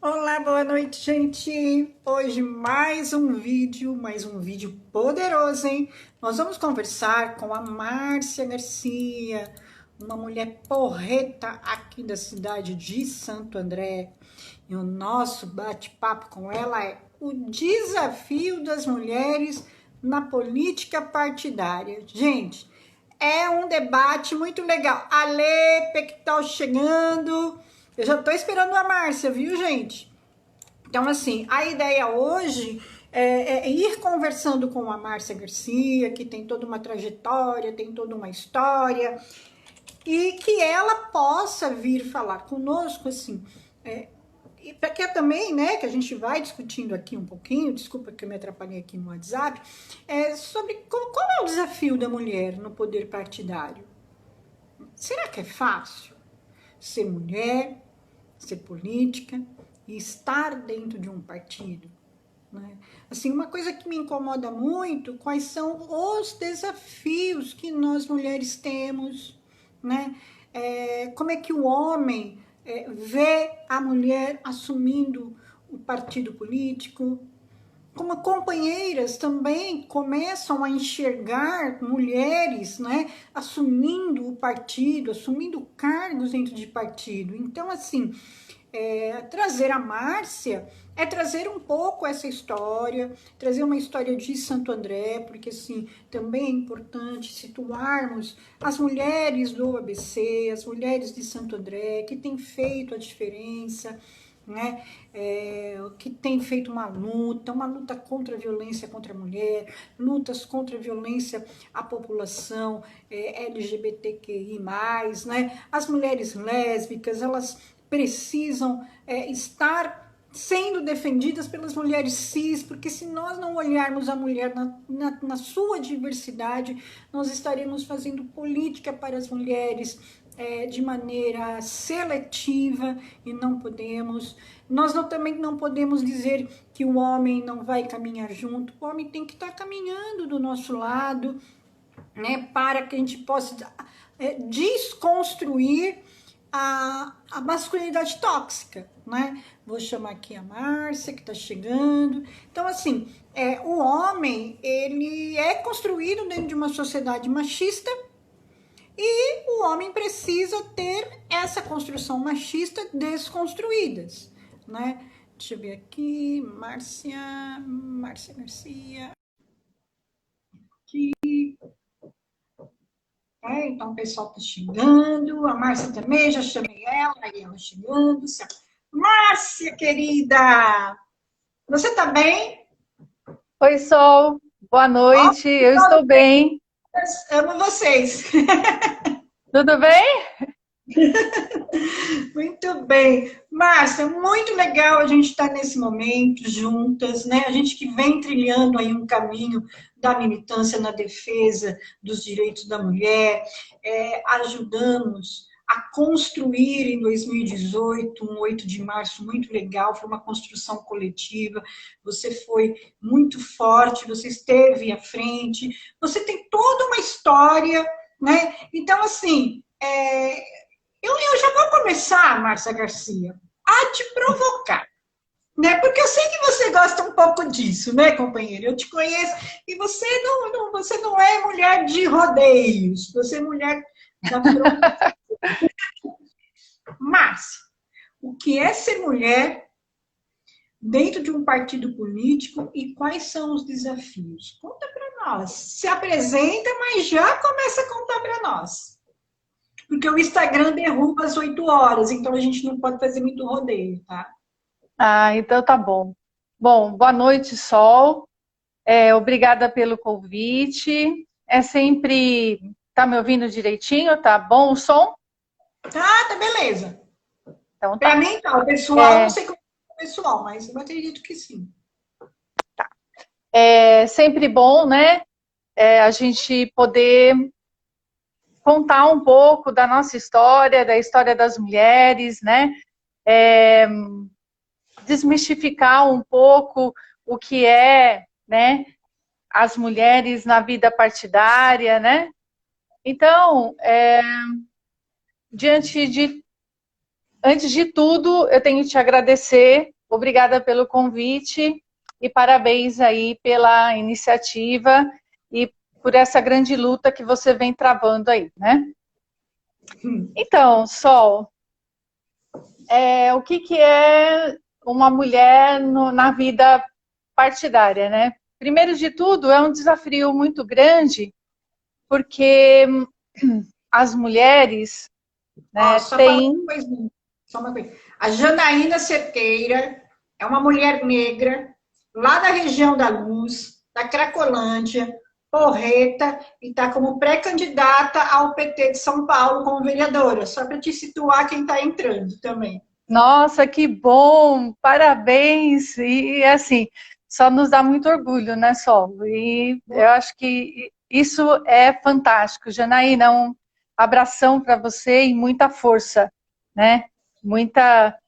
Olá, boa noite, gente! Hoje mais um vídeo poderoso, hein? Nós vamos conversar com a Márcia Garcia, uma mulher porreta aqui da cidade de Santo André. E o nosso bate-papo com ela é o desafio das mulheres na política partidária. Gente, é um debate muito legal. Ale Pectal chegando. Eu já tô esperando a Márcia, viu, gente? Então, assim, a ideia hoje é ir conversando com a Márcia Garcia, que tem toda uma trajetória, tem toda uma história, e que ela possa vir falar conosco, assim, e para que também, né, que a gente vai discutindo aqui um pouquinho, desculpa que eu me atrapalhei aqui no WhatsApp, sobre qual é o desafio da mulher no poder partidário. Será que é fácil ser mulher, ser política e estar dentro de um partido? Né? Assim, uma coisa que me incomoda muito, quais são os desafios que nós mulheres temos, né? Como é que o homem vê a mulher assumindo o partido político, como companheiras também começam a enxergar mulheres, né, assumindo o partido, assumindo cargos dentro de partido. Então, assim, trazer a Márcia é trazer um pouco essa história, trazer uma história de Santo André, porque assim, também é importante situarmos as mulheres do ABC, as mulheres de Santo André, que têm feito a diferença, né? Que tem feito uma luta contra a violência contra a mulher, lutas contra a violência à população LGBTQI+, né? As mulheres lésbicas, elas precisam estar sendo defendidas pelas mulheres cis, porque se nós não olharmos a mulher na sua diversidade, nós estaremos fazendo política para as mulheres de maneira seletiva e não podemos. Nós também não podemos dizer que o homem não vai caminhar junto, o homem tem que estar caminhando do nosso lado, né, para que a gente possa desconstruir a masculinidade tóxica, né? Vou chamar aqui a Márcia, que está chegando. Então, assim, o homem, ele é construído dentro de uma sociedade machista e o homem precisa ter essa construção machista desconstruídas, né? Deixa eu ver aqui, Márcia Garcia. Aqui. Então o pessoal está chegando, a Márcia também, já chamei ela, aí ela chegando. Márcia, querida, você está bem? Oi, Sol. Boa noite. Eu estou bem. Amo vocês. Tudo bem? Muito bem. Márcia, muito legal a gente estar nesse momento juntas, né? A gente que vem trilhando aí um caminho da militância na defesa dos direitos da mulher, ajudamos a construir em 2018 um 8 de março muito legal, foi uma construção coletiva, você foi muito forte, você esteve à frente, você tem toda uma história, né? Então, assim, eu já vou começar, Márcia Garcia, a te provocar, né? Porque eu sei que você gosta um pouco disso, né, companheira? Eu te conheço e você não é mulher de rodeios, você é mulher da provocação. Márcia, o que é ser mulher dentro de um partido político e quais são os desafios? Conta para nós. Se apresenta, mas já começa a contar para nós. Porque o Instagram derruba às 8 horas, então a gente não pode fazer muito rodeio, tá? Então tá bom. Bom, boa noite, Sol. Obrigada pelo convite. É sempre. Tá me ouvindo direitinho? Tá bom o som? Tá, beleza. Então Para tá. mim, tá. O pessoal, não sei como é o pessoal, mas eu acredito que sim. É sempre bom, né? A gente poder contar um pouco da nossa história, da história das mulheres, né? Desmistificar um pouco o que é, né? As mulheres na vida partidária, né? Então, diante de antes de tudo, eu tenho que te agradecer. Obrigada pelo convite e parabéns aí pela iniciativa e por essa grande luta que você vem travando aí, né? Então, Sol, o que é uma mulher na vida partidária, né? Primeiro de tudo, é um desafio muito grande, porque as mulheres, né, Só falar têm... uma coisinha, só uma coisa. A Janaína Cerqueira é uma mulher negra, lá da região da Luz, da Cracolândia, porreta, e está como pré-candidata ao PT de São Paulo como vereadora, só para te situar quem está entrando também. Nossa, que bom! Parabéns! E assim, só nos dá muito orgulho, né, Sol? E eu acho que isso é fantástico. Janaína, um abração para você e muita força, né? Muita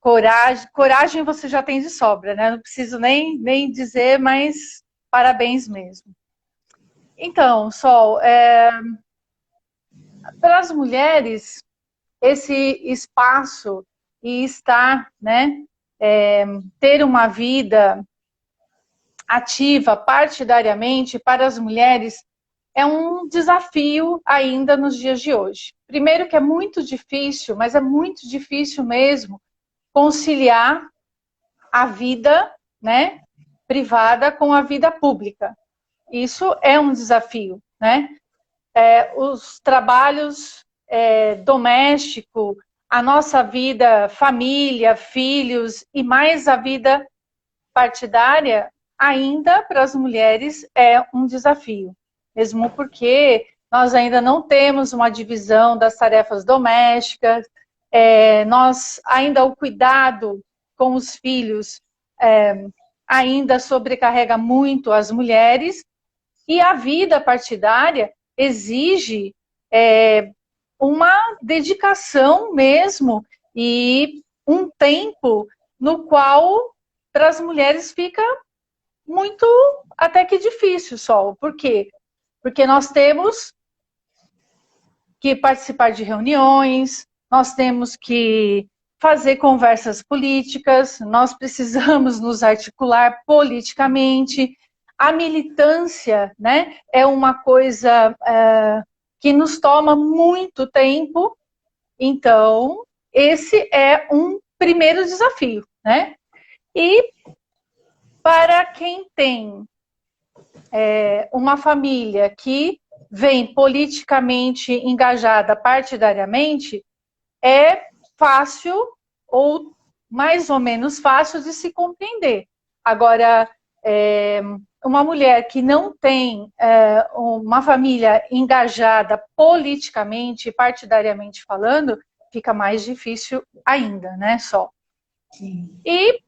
coragem. Coragem você já tem de sobra, né? Não preciso nem dizer, mas parabéns mesmo. Então, Sol, para as mulheres, esse espaço e estar, né, ter uma vida ativa partidariamente para as mulheres é um desafio ainda nos dias de hoje. Primeiro que é muito difícil, mas é muito difícil mesmo conciliar a vida, né, privada com a vida pública. Isso é um desafio, né? Os trabalhos doméstico, a nossa vida, família, filhos e mais a vida partidária, ainda para as mulheres é um desafio. Mesmo porque nós ainda não temos uma divisão das tarefas domésticas, nós ainda o cuidado com os filhos ainda sobrecarrega muito as mulheres, e a vida partidária exige uma dedicação mesmo e um tempo no qual para as mulheres fica muito até que difícil, Sol. Por quê? Porque nós temos que participar de reuniões, nós temos que fazer conversas políticas, nós precisamos nos articular politicamente. A militância, né, é uma coisa que nos toma muito tempo. Então, esse é um primeiro desafio, né? E para quem tem uma família que vem politicamente engajada partidariamente, é fácil ou mais ou menos fácil de se compreender. Agora, uma mulher que não tem uma família engajada politicamente, partidariamente falando, fica mais difícil ainda, né, Sol? Sim. E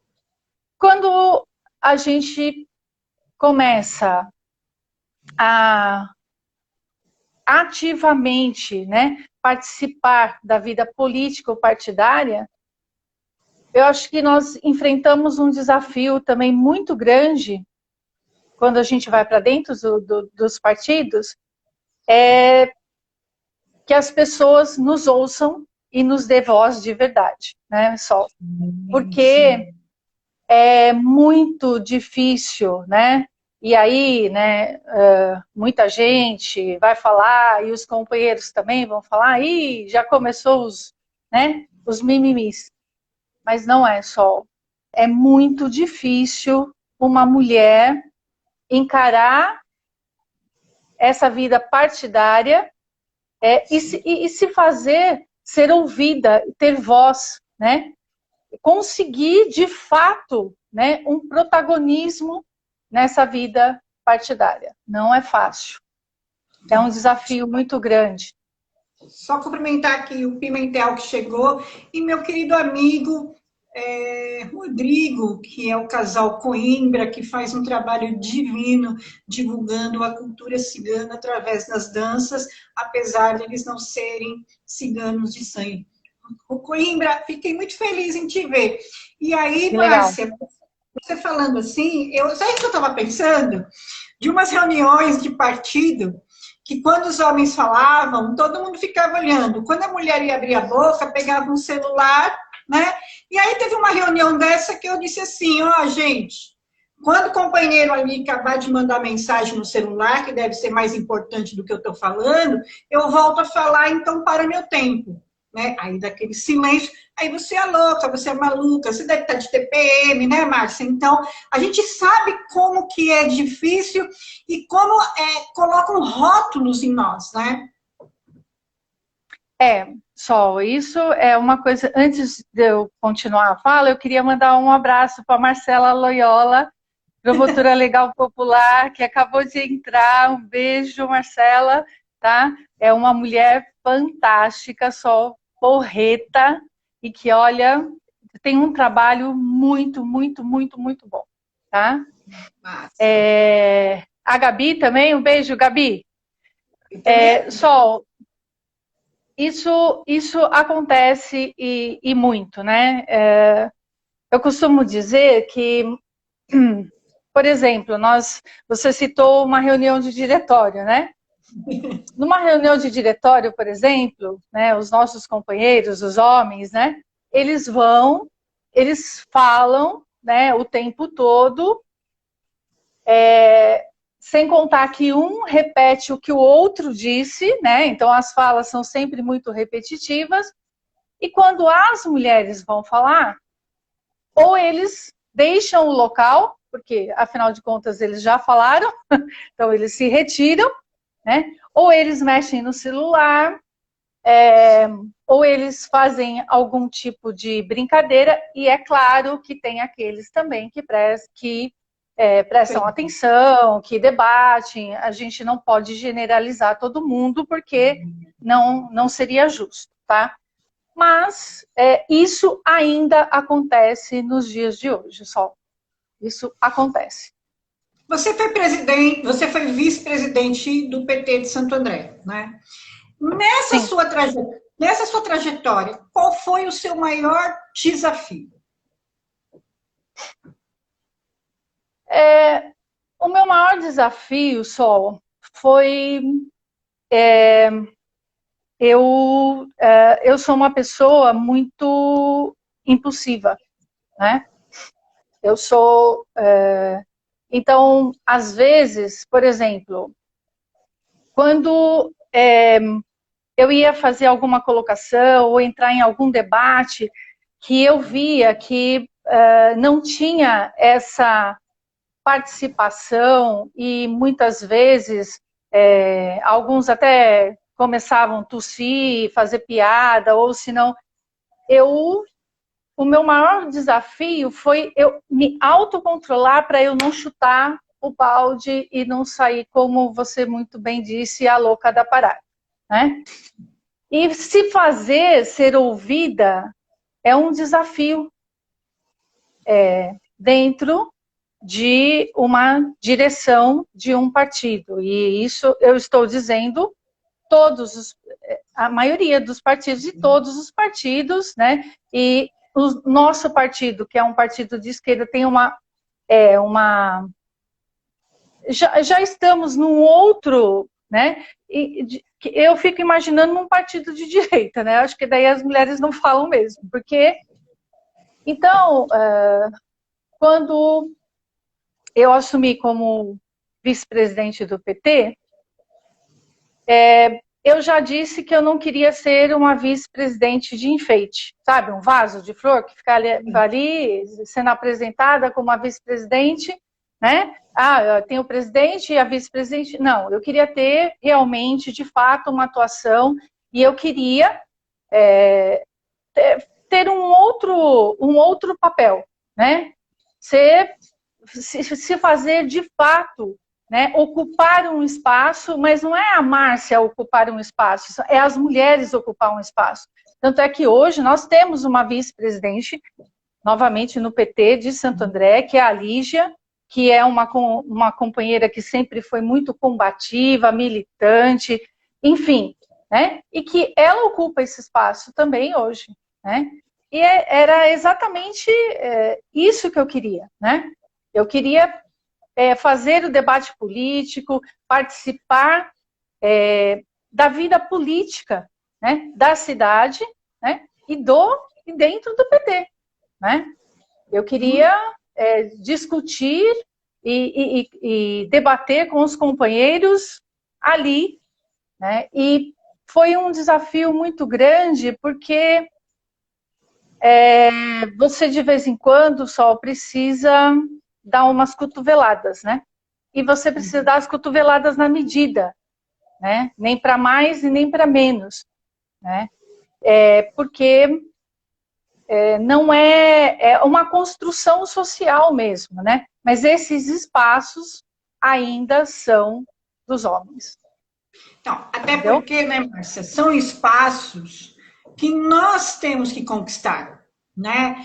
quando a gente começa a ativamente, né, participar da vida política ou partidária, eu acho que nós enfrentamos um desafio também muito grande quando a gente vai para dentro dos partidos, que as pessoas nos ouçam e nos dê voz de verdade, né, Sol? Porque é muito difícil, né? E aí, né, muita gente vai falar, e os companheiros também vão falar, e já começou os mimimis. Mas não é só. É muito difícil uma mulher encarar essa vida partidária e se fazer ser ouvida, ter voz, né? Conseguir, de fato, né, um protagonismo nessa vida partidária. Não é fácil. É um desafio muito grande. Só cumprimentar aqui o Pimentel que chegou e meu querido amigo Rodrigo, que é o casal Coimbra, que faz um trabalho divino divulgando a cultura cigana através das danças, apesar de eles não serem ciganos de sangue. O Coimbra, fiquei muito feliz em te ver. E aí, Márcia, você falando assim, sabe o que eu estava pensando? De umas reuniões de partido que quando os homens falavam, todo mundo ficava olhando. Quando a mulher ia abrir a boca, pegava um celular, né? E aí teve uma reunião dessa que eu disse assim, ó, gente, quando o companheiro ali acabar de mandar mensagem no celular, que deve ser mais importante do que eu estou falando, eu volto a falar, então para meu tempo. Né? Aí daquele silêncio, aí você é louca, você é maluca, você deve estar de TPM, né, Márcia? Então, a gente sabe como que é difícil e como colocam rótulos em nós, né? Sol, isso é uma coisa. Antes de eu continuar a fala, eu queria mandar um abraço para Marcela Loyola, promotora legal popular, que acabou de entrar. Um beijo, Marcela, tá? É uma mulher fantástica, Sol, porreta, e que, olha, tem um trabalho muito, muito, muito, muito bom, tá? A Gabi também, um beijo, Gabi. Sol, isso acontece e muito, né? Eu costumo dizer que, por exemplo, você citou uma reunião de diretório, né? Numa reunião de diretório, por exemplo, né, os nossos companheiros, os homens, né, eles falam, né, o tempo todo, sem contar que um repete o que o outro disse, né, então as falas são sempre muito repetitivas, e quando as mulheres vão falar, ou eles deixam o local, porque afinal de contas eles já falaram, então eles se retiram, né? Ou eles mexem no celular, ou eles fazem algum tipo de brincadeira, e é claro que tem aqueles também que prestam atenção, que debatem. A gente não pode generalizar todo mundo, porque não seria justo, tá? Mas isso ainda acontece nos dias de hoje, Sol. Isso acontece. Você foi presidente, você foi vice-presidente do PT de Santo André, né? Nessa sua trajetória, qual foi o seu maior desafio? O meu maior desafio, Sol, foi eu sou uma pessoa muito impulsiva, né? Eu sou então, às vezes, por exemplo, quando eu ia fazer alguma colocação ou entrar em algum debate que eu via que não tinha essa participação e muitas vezes alguns até começavam a tossir, fazer piada, ou senão o meu maior desafio foi eu me autocontrolar para eu não chutar o balde e não sair, como você muito bem disse, a louca da parada, né? E se fazer ser ouvida é um desafio dentro de uma direção de um partido. E isso eu estou dizendo a maioria dos partidos e todos os partidos, né? E o nosso partido, que é um partido de esquerda, tem já estamos num outro, né? Eu fico imaginando num partido de direita, né? Acho que daí as mulheres não falam mesmo, porque então quando eu assumi como vice-presidente do PT, eu já disse que eu não queria ser uma vice-presidente de enfeite, sabe? Um vaso de flor que fica ali sendo apresentada como uma vice-presidente, né? Tem o presidente e a vice-presidente. Não, eu queria ter realmente, de fato, uma atuação e eu queria ter um outro papel, né? Se fazer de fato, né, ocupar um espaço, mas não é a Márcia ocupar um espaço, é as mulheres ocupar um espaço. Tanto é que hoje nós temos uma vice-presidente, novamente no PT de Santo André, que é a Lígia, que é uma companheira que sempre foi muito combativa, militante, enfim, né, e que ela ocupa esse espaço também hoje, né, e era exatamente isso que eu queria, né, eu queria fazer o debate político, participar da vida política, né, da cidade, né, e dentro do PT, né? Eu queria discutir e debater com os companheiros ali, né? E foi um desafio muito grande, porque você de vez em quando só precisa dar umas cotoveladas, né? E você precisa dar as cotoveladas na medida, né? Nem para mais e nem para menos, né? Porque não é uma construção social mesmo, né? Mas esses espaços ainda são dos homens. Então, até Entendeu? porque, né, Márcia, são espaços que nós temos que conquistar, né?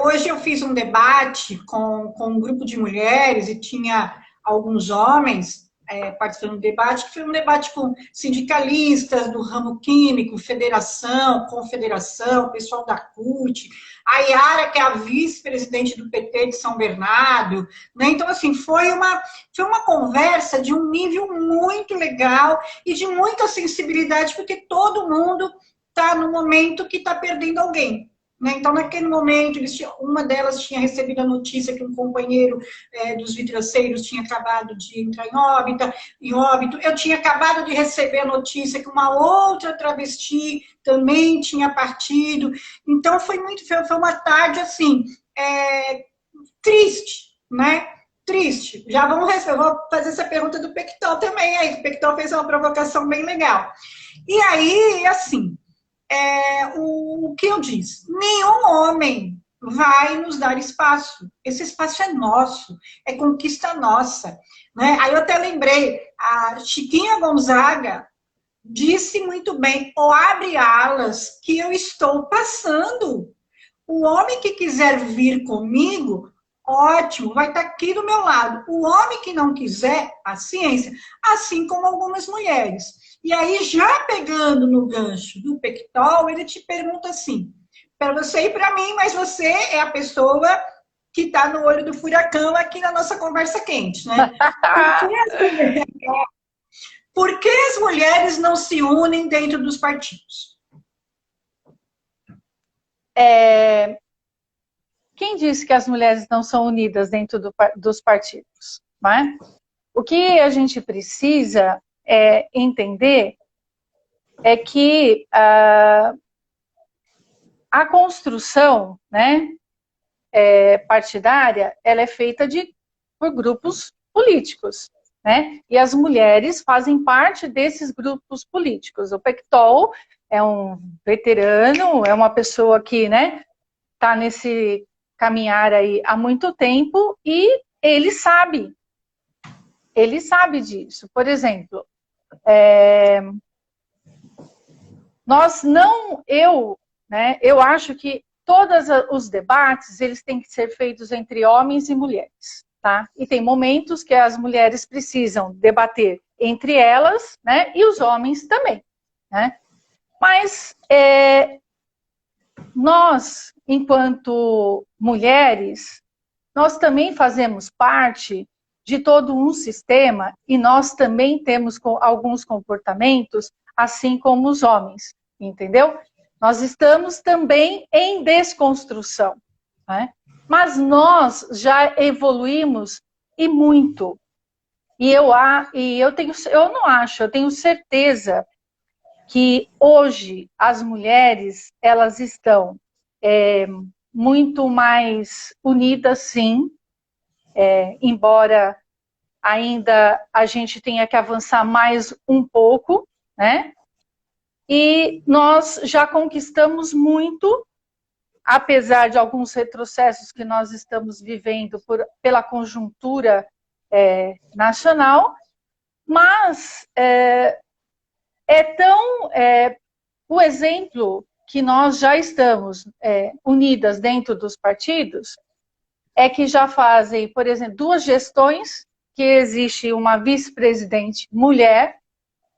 Hoje eu fiz um debate com um grupo de mulheres e tinha alguns homens participando do debate, que foi um debate com sindicalistas do ramo químico, federação, confederação, pessoal da CUT, a Yara, que é a vice-presidente do PT de São Bernardo, né? Então, assim, foi uma conversa de um nível muito legal e de muita sensibilidade, porque todo mundo está no momento que está perdendo alguém. Né? Então, naquele momento, uma delas tinha recebido a notícia que um companheiro dos vidraceiros tinha acabado de entrar em óbito. Eu tinha acabado de receber a notícia que uma outra travesti também tinha partido. Então, foi uma tarde, assim, triste, né? Triste. Eu vou fazer essa pergunta do Pectol também aí. O Pectol fez uma provocação bem legal. E aí, assim, o que eu disse? Nenhum homem vai nos dar espaço. Esse espaço é nosso, é conquista nossa. Né? Aí eu até lembrei, a Chiquinha Gonzaga disse muito bem, ou abre alas que eu estou passando. O homem que quiser vir comigo, ótimo, vai estar aqui do meu lado. O homem que não quiser, paciência, assim como algumas mulheres. E aí, já pegando no gancho do Pectol, ele te pergunta assim, para você e para mim, mas você é a pessoa que está no olho do furacão aqui na nossa conversa quente, né? Por que as mulheres não se unem dentro dos partidos? Quem disse que as mulheres não são unidas dentro dos partidos? Não é? O que a gente precisa entender é que a construção, né, partidária, ela é feita por grupos políticos, né? E as mulheres fazem parte desses grupos políticos. O Pectol é um veterano, é uma pessoa que, né, está nesse caminhar aí há muito tempo e ele sabe disso. Por exemplo, eu acho que todos os debates, eles têm que ser feitos entre homens e mulheres, tá? E tem momentos que as mulheres precisam debater entre elas, né? E os homens também, né? Mas nós, enquanto mulheres, nós também fazemos parte de todo um sistema e nós também temos alguns comportamentos, assim como os homens, entendeu? Nós estamos também em desconstrução, né? Mas nós já evoluímos e muito. E eu tenho certeza que hoje as mulheres, elas estão muito mais unidas, sim, embora ainda a gente tenha que avançar mais um pouco, né? E nós já conquistamos muito, apesar de alguns retrocessos que nós estamos vivendo pela conjuntura nacional, mas o exemplo que nós já estamos unidas dentro dos partidos é que já fazem, por exemplo, 2 gestões que existe uma vice-presidente mulher,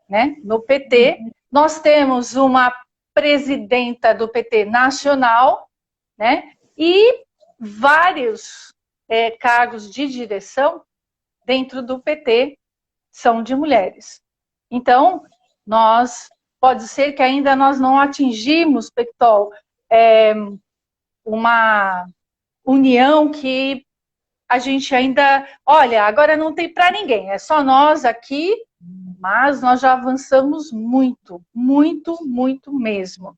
né, no PT. Nós temos uma presidenta do PT nacional, né, e vários cargos de direção dentro do PT são de mulheres. Então, pode ser que ainda nós não atingimos, Pectol, uma união que a gente ainda, olha, agora não tem para ninguém, é só nós aqui, mas nós já avançamos muito, muito, muito mesmo.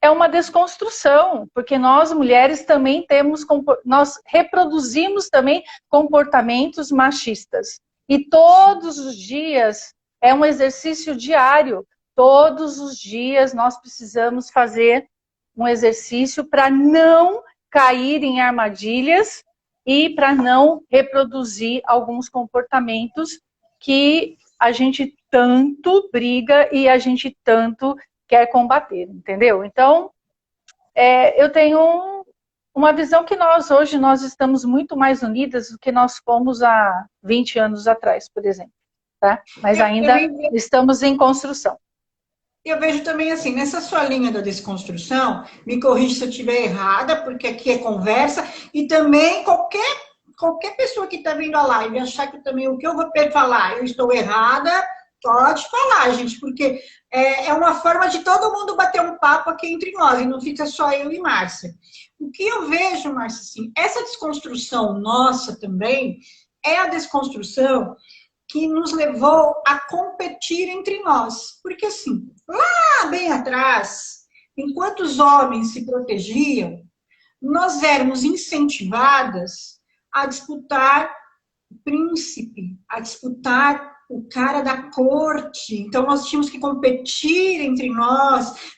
É uma desconstrução, porque nós mulheres também nós reproduzimos também comportamentos machistas. E todos os dias é um exercício diário. Todos os dias nós precisamos fazer um exercício para não cair em armadilhas e para não reproduzir alguns comportamentos que a gente tanto briga e a gente tanto quer combater, entendeu? Então, eu tenho uma visão que hoje nós estamos muito mais unidas do que nós fomos há 20 anos atrás, por exemplo. Tá? Mas ainda estamos em construção. Eu vejo também assim, nessa sua linha da desconstrução, me corrija se eu estiver errada, porque aqui é conversa, e também qualquer pessoa que está vendo a live achar que também o que eu vou falar, eu estou errada, pode falar, gente, porque é uma forma de todo mundo bater um papo aqui entre nós, e não fica só eu e Márcia. O que eu vejo, Márcia, assim, essa desconstrução nossa também é a desconstrução que nos levou a competir entre nós. Porque, assim, lá bem atrás, enquanto os homens se protegiam, nós éramos incentivadas a disputar o príncipe, a disputar o cara da corte. Então, nós tínhamos que competir entre nós,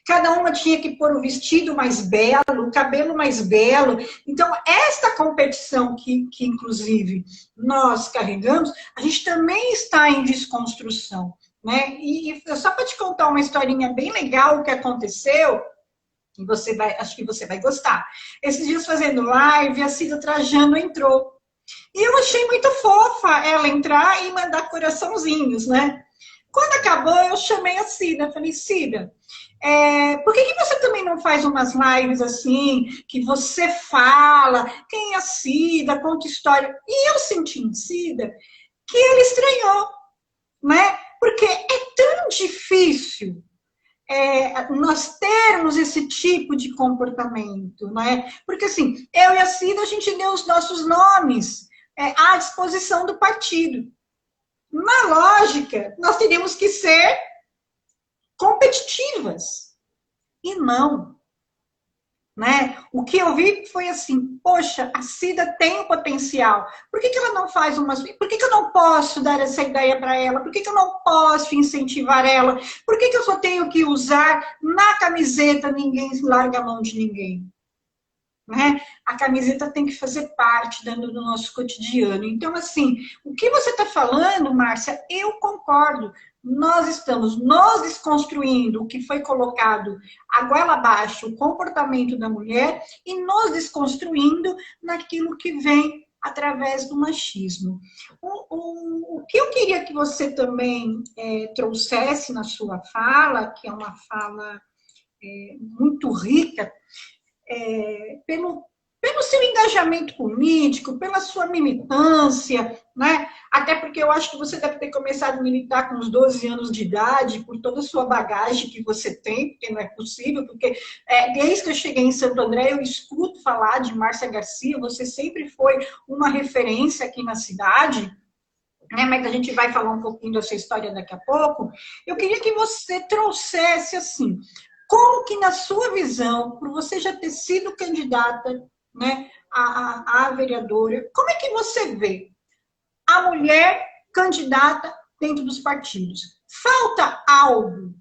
cada uma tinha que pôr o vestido mais belo, o cabelo mais belo. Então, esta competição que inclusive, nós carregamos, a gente também está em desconstrução, né? E só para te contar uma historinha bem legal que aconteceu, acho que você vai gostar. Esses dias fazendo live, a Cida Trajano entrou. E eu achei muito fofa ela entrar e mandar coraçãozinhos, né? Quando acabou, eu chamei a Cida. Falei, Cida, por que você também não faz umas lives assim, que você fala, quem é a Cida, conta história? E eu senti em Cida que ele estranhou, né? Porque é tão difícil nós termos esse tipo de comportamento, né? Porque assim, eu e a Cida, a gente deu os nossos nomes à disposição do partido. Na lógica, nós teríamos que ser competitivas. E não. Né? O que eu vi foi assim, poxa, a Cida tem o potencial. Por que ela não faz umas... Por que eu não posso dar essa ideia para ela? Por que eu não posso incentivar ela? Por que eu só tenho que usar na camiseta ninguém larga a mão de ninguém? Né? A camiseta tem que fazer parte do nosso cotidiano. Então, assim, o que você está falando, Márcia, eu concordo. Nós estamos nos desconstruindo o que foi colocado a goela abaixo, o comportamento da mulher, e nos desconstruindo naquilo que vem através do machismo. O que eu queria que você também trouxesse na sua fala, que é uma fala muito rica, pelo seu engajamento político, pela sua militância, né? Até porque eu acho que você deve ter começado a militar com uns 12 anos de idade, por toda a sua bagagem que você tem, porque não é possível, porque desde que eu cheguei em Santo André, eu escuto falar de Márcia Garcia, você sempre foi uma referência aqui na cidade, né? Mas a gente vai falar um pouquinho dessa história daqui a pouco. Eu queria que você trouxesse, assim, como que, na sua visão, por você já ter sido candidata, né, a vereadora, como é que você vê a mulher candidata dentro dos partidos? Falta algo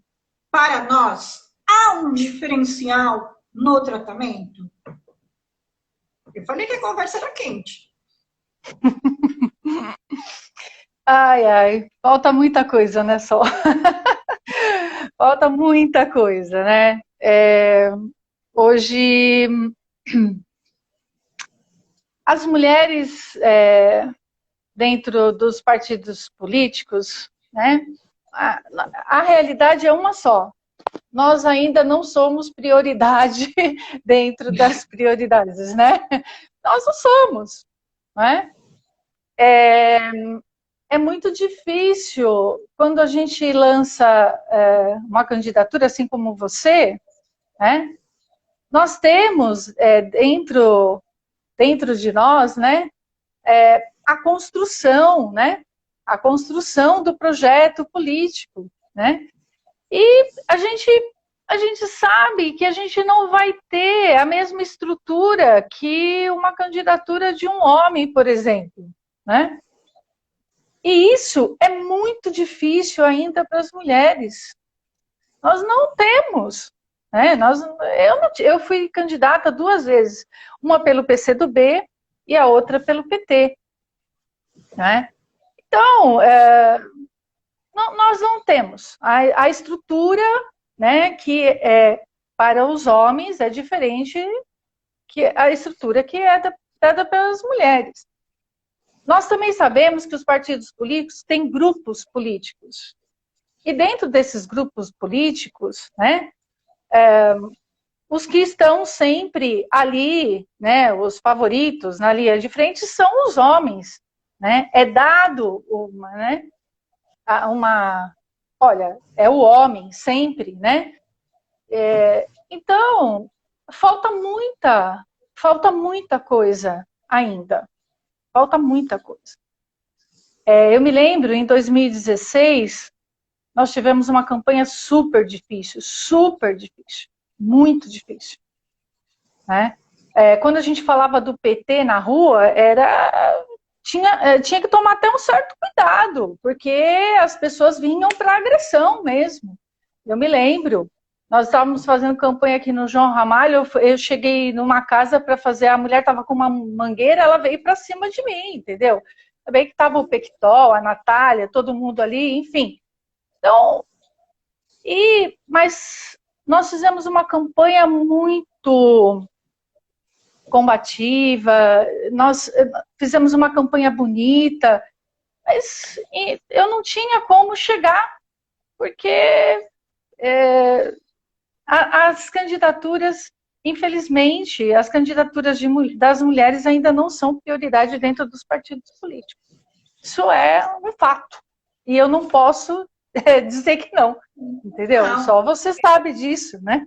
para nós? Há um diferencial no tratamento? Eu falei que a conversa era quente. Ai, ai, falta muita coisa, né, só? Falta muita coisa, né? Hoje, as mulheres dentro dos partidos políticos, né? A realidade é uma só. Nós ainda não somos prioridade dentro das prioridades, né? Nós não somos, né? é muito difícil quando a gente lança uma candidatura, assim como você, né? Nós temos dentro de nós, né, a construção, né? A construção do projeto político, né? E a gente sabe que a gente não vai ter a mesma estrutura que uma candidatura de um homem, por exemplo, né? E isso é muito difícil ainda para as mulheres. Nós não temos, né? Eu fui candidata 2 vezes, uma pelo PCdoB e a outra pelo PT, né? Então, nós não temos a estrutura, né, que para os homens é diferente que a estrutura que é dada pelas mulheres. Nós também sabemos que os partidos políticos têm grupos políticos. E dentro desses grupos políticos, né, os que estão sempre ali, né, os favoritos na linha de frente são os homens. Né? É dado olha, é o homem sempre, né? Então, falta muita coisa ainda. Falta muita coisa. Eu me lembro, em 2016, nós tivemos uma campanha super difícil, muito difícil. Né? Quando a gente falava do PT na rua, tinha que tomar até um certo cuidado, porque as pessoas vinham para agressão mesmo. Eu me lembro, nós estávamos fazendo campanha aqui no João Ramalho, eu cheguei numa casa para fazer, a mulher estava com uma mangueira, ela veio para cima de mim, entendeu? Também que estava o Pectol, a Natália, todo mundo ali, enfim. Então, mas nós fizemos uma campanha muito combativa, nós fizemos uma campanha bonita, mas eu não tinha como chegar, porque as candidaturas, infelizmente, as candidaturas das mulheres ainda não são prioridade dentro dos partidos políticos. Isso é um fato. E eu não posso dizer que não, entendeu? Não. Só você sabe disso, né?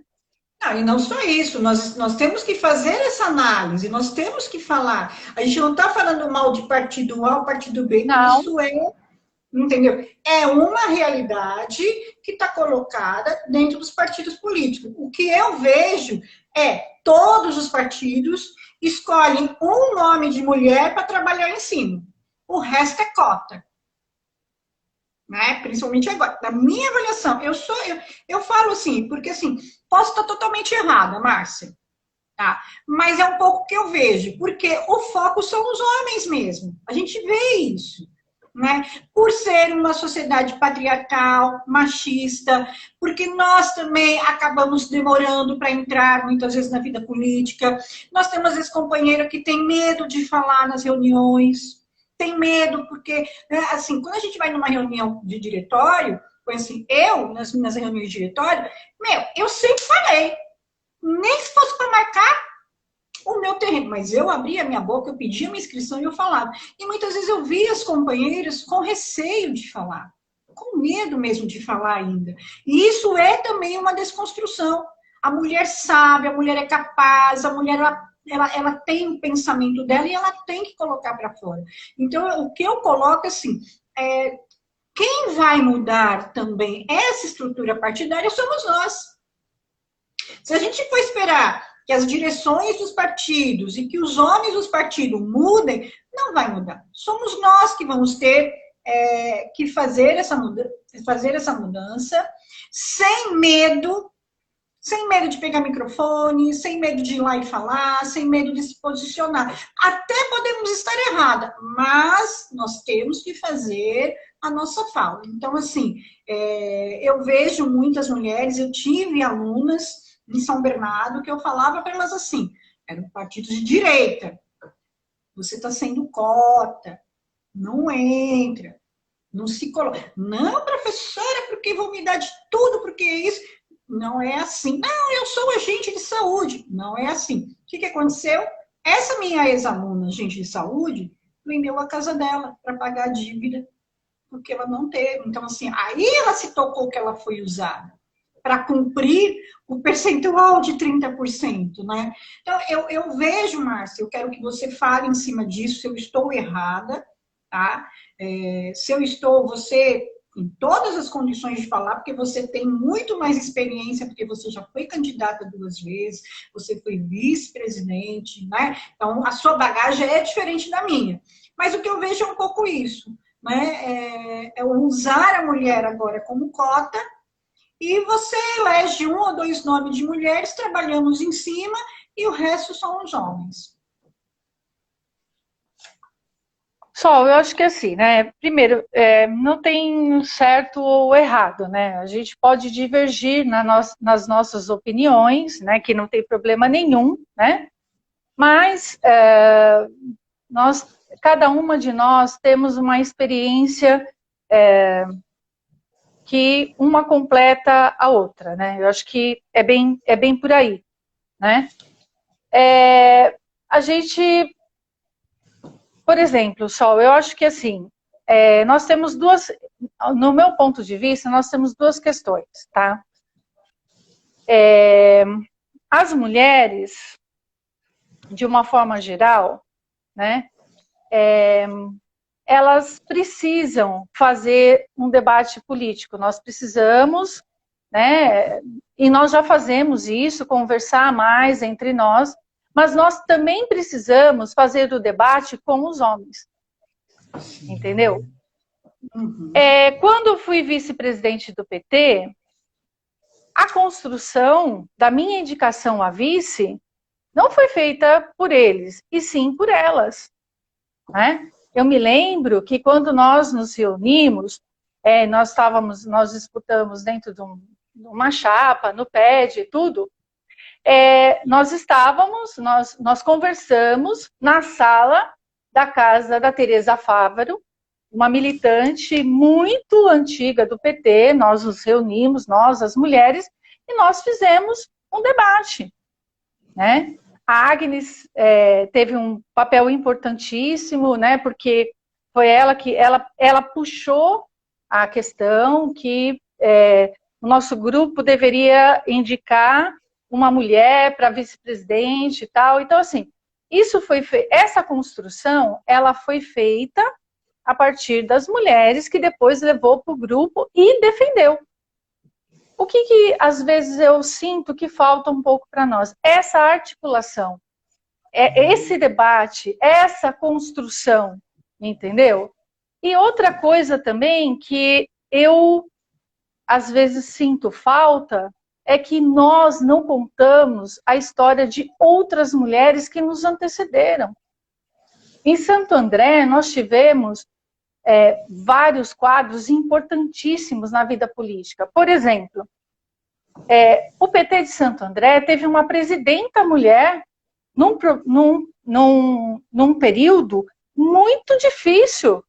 Não, e não só isso, nós temos que fazer essa análise, nós temos que falar. A gente não está falando mal de partido A ou partido B, não. Isso entendeu? É uma realidade que está colocada dentro dos partidos políticos. O que eu vejo é todos os partidos escolhem um nome de mulher para trabalhar em cima. O resto é cota. Né? Principalmente agora. Na minha avaliação, eu falo assim, porque assim, posso estar totalmente errada, Márcia. Tá? Mas é um pouco o que eu vejo, porque o foco são os homens mesmo. A gente vê isso. Né? Por ser uma sociedade patriarcal, machista, porque nós também acabamos demorando para entrar muitas vezes na vida política. Nós temos às vezes companheira que tem medo de falar nas reuniões, tem medo porque, né, assim, quando a gente vai numa reunião de diretório, assim, nas minhas reuniões de diretório, eu sempre falei, nem se fosse para marcar o meu terreno, mas eu abria a minha boca, eu pedia minha inscrição e eu falava. E muitas vezes eu via as companheiras com receio de falar, com medo mesmo de falar ainda. E isso é também uma desconstrução. A mulher sabe, a mulher é capaz, a mulher ela tem o pensamento dela e ela tem que colocar para fora. Então, o que eu coloco assim, quem vai mudar também essa estrutura partidária somos nós. Se a gente for esperar que as direções dos partidos e que os homens dos partidos mudem, não vai mudar. Somos nós que vamos ter que fazer essa mudança sem medo de pegar microfone, sem medo de ir lá e falar, sem medo de se posicionar. Até podemos estar errada, mas nós temos que fazer a nossa fala. Então, assim, eu vejo muitas mulheres, eu tive alunas em São Bernardo, que eu falava para elas assim, eram partidos de direita, você está sendo cota, não entra, não se coloca. Não, professora, porque vão me dar de tudo, porque é isso. Não é assim. Não, eu sou agente de saúde. Não é assim. O que aconteceu? Essa minha ex-aluna, agente de saúde, vendeu a casa dela para pagar a dívida porque ela não teve. Então, assim, aí ela se tocou que ela foi usada para cumprir o percentual de 30%, né? Então, eu vejo, Márcia, eu quero que você fale em cima disso, se eu estou errada, tá? Se eu estou, você em todas as condições de falar, porque você tem muito mais experiência, porque você já foi candidata 2 vezes, você foi vice-presidente, né? Então, a sua bagagem é diferente da minha. Mas o que eu vejo é um pouco isso, né? É usar a mulher agora como cota e você elege 1 ou 2 nomes de mulheres, trabalhamos em cima e o resto são os homens. Sol, eu acho que assim, né? Primeiro, não tem certo ou errado, né? A gente pode divergir nas nossas opiniões, né? Que não tem problema nenhum, né? Mas cada uma de nós temos uma experiência que uma completa a outra, né? Eu acho que é bem por aí, né? A gente, por exemplo, Sol, eu acho que assim, nós temos no meu ponto de vista, nós temos duas questões, tá? As mulheres, de uma forma geral, né? Elas precisam fazer um debate político. Nós precisamos, né? E nós já fazemos isso, conversar mais entre nós, mas nós também precisamos fazer o debate com os homens. Entendeu? Uhum. Quando eu fui vice-presidente do PT, a construção da minha indicação a vice não foi feita por eles, e sim por elas, né? Eu me lembro que quando nós nos reunimos, nós disputamos dentro de uma chapa, no PED e tudo, nós conversamos na sala da casa da Teresa Fávaro, uma militante muito antiga do PT, nós nos reunimos, nós, as mulheres, e nós fizemos um debate, né? A Agnes teve um papel importantíssimo, né? Porque foi ela que ela puxou a questão que o nosso grupo deveria indicar uma mulher para vice-presidente e tal. Então, assim, essa construção, ela foi feita a partir das mulheres que depois levou para o grupo e defendeu. O que às vezes eu sinto que falta um pouco para nós? Essa articulação, esse debate, essa construção, entendeu? E outra coisa também que eu às vezes sinto falta é que nós não contamos a história de outras mulheres que nos antecederam. Em Santo André, nós tivemos vários quadros importantíssimos na vida política. Por exemplo, o PT de Santo André teve uma presidenta mulher num período muito difícil,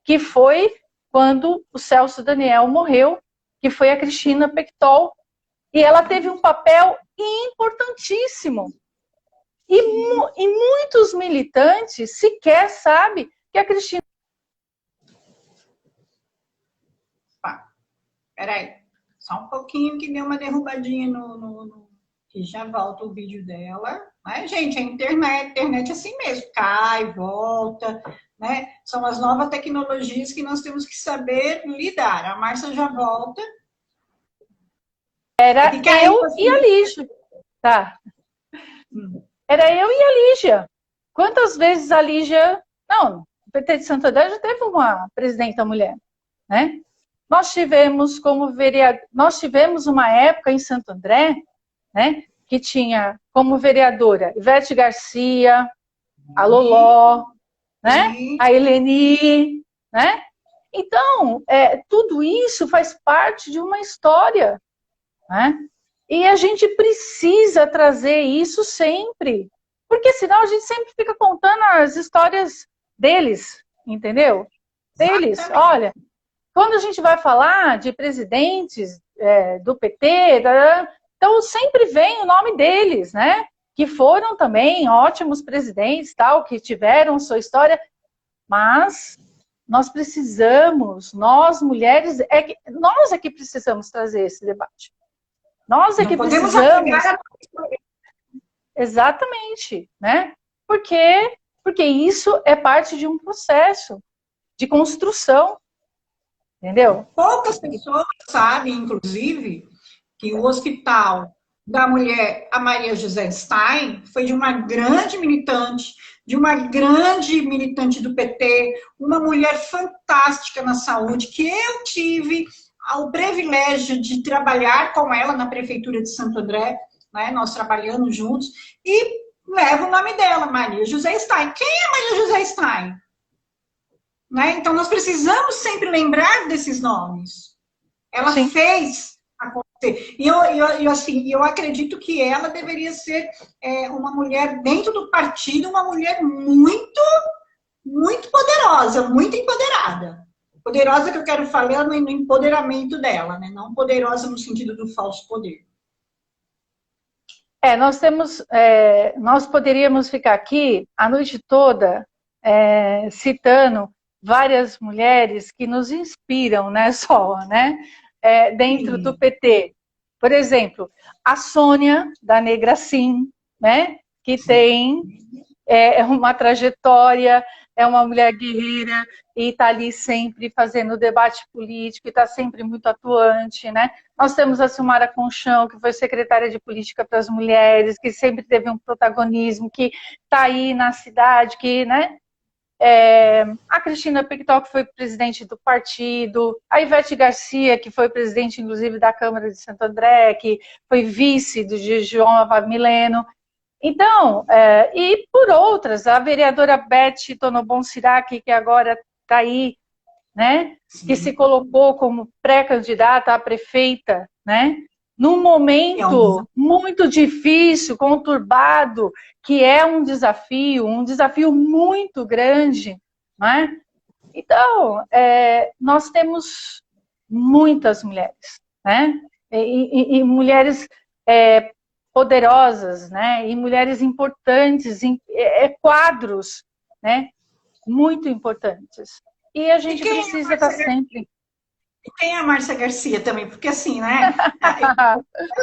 que foi quando o Celso Daniel morreu, que foi a Cristina Pectol, e ela teve um papel importantíssimo. E muitos militantes sequer sabem que a Cristina... Peraí, só um pouquinho que deu uma derrubadinha que já volta o vídeo dela. Né? Gente, a internet é assim mesmo, cai, volta, né? São as novas tecnologias que nós temos que saber lidar. A Márcia já volta. Era eu e a Lígia. Tá. Era eu e a Lígia. Quantas vezes a Lígia... Não, o PT de Santo André já teve uma presidenta mulher, né? Nós tivemos uma época em Santo André, né, que tinha como vereadora Ivete Garcia, a Loló, né, a Eleni, né? Então, tudo isso faz parte de uma história, né? E a gente precisa trazer isso sempre, porque senão a gente sempre fica contando as histórias deles, entendeu? Deles, olha... Quando a gente vai falar de presidentes do PT, então sempre vem o nome deles, né? Que foram também ótimos presidentes, tal, que tiveram sua história, mas nós precisamos, nós mulheres, nós é que precisamos trazer esse debate. Nós é que precisamos... Exatamente, né? Porque isso é parte de um processo de construção, entendeu? Poucas pessoas sabem, inclusive, que o Hospital da Mulher, a Maria José Stein, foi de uma grande militante do PT, uma mulher fantástica na saúde, que eu tive o privilégio de trabalhar com ela na Prefeitura de Santo André, né? Nós trabalhamos juntos, e leva o nome dela, Maria José Stein. Quem é Maria José Stein? Né? Então, nós precisamos sempre lembrar desses nomes. Ela Sim. fez acontecer. E eu acredito que ela deveria ser uma mulher dentro do partido, uma mulher muito, muito poderosa, muito empoderada. Poderosa que eu quero falar no empoderamento dela, né? Não poderosa no sentido do falso poder. Nós poderíamos ficar aqui a noite toda citando várias mulheres que nos inspiram, né, dentro do PT. Por exemplo, a Sônia, da Negra Sim, né, que tem uma trajetória, é uma mulher guerreira e está ali sempre fazendo debate político e está sempre muito atuante, né? Nós temos a Silmara Conchão, que foi secretária de Política para as Mulheres, que sempre teve um protagonismo, que está aí na cidade, que, né? A Cristina Pictol, que foi presidente do partido, a Ivete Garcia, que foi presidente, inclusive, da Câmara de Santo André, que foi vice de João Mileno. Então, e por outras, a vereadora Beth Tonobon Sirac, que agora está aí, né, que se colocou como pré-candidata a prefeita, né, num momento muito difícil, conturbado, que é um desafio muito grande, né? Então, nós temos muitas mulheres, né, e mulheres poderosas, né, e mulheres importantes, quadros, né, muito importantes. E a gente precisa estar sempre... E tem a Márcia Garcia também, porque assim, né, eu